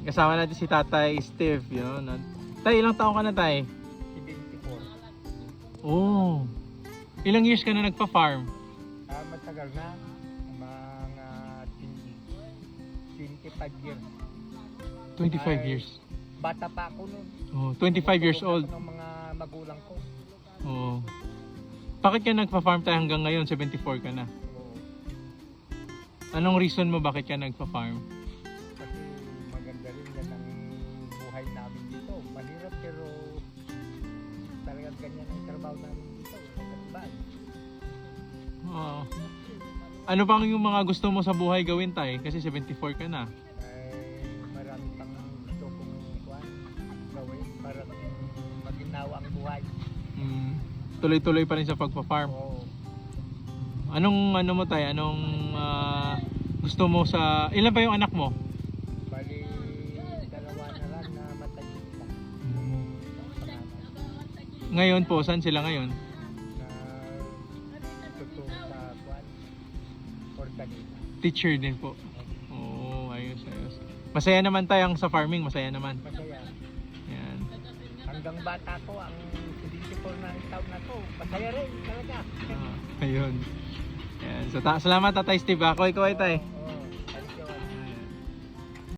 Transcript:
Kasama natin si Tatay Steve, yun. Tay, ilang taon ka na, Tay? 74. Oh. Ilang years ka na nagpa-farm? Matagal na. Mga 25 years. 25 Ay, years. Bata pa ako noon. Oh, 25 years old. Ng mga magulang ko. Oh. Bakit ka nagpa-farm tayo hanggang ngayon? 74 ka na. Oo. Anong reason mo bakit ka nagpa-farm? Kasi maganda rin yan ang buhay namin dito. Mahirap pero talagang ganyan ang trabaho namin dito. Nagkatibay. Oh. Ano bang yung mga gusto mo sa buhay gawin, Tay? Kasi 74 ka na. Ay marami pang gusto kong gawin para maginawa ang buhay. Tuloy-tuloy pa rin sa pagpa-farm. Oo. Anong ano mo, Tay? Anong gusto mo sa... Ilan ba yung anak mo? Bali, dalawa na lang na matagita. Ngayon po, saan sila ngayon? Na tuturo sa kwan, organita. Teacher din po. Oo, ayos, ayos. Masaya naman tayong sa farming, masaya naman. Masaya. Yan. Hanggang bata ko, ang 74 na taon na to, masaya rin talaga. Ayun. Yan. So, salamat, Tatay Steve. Ako, ikaw ay, Tay.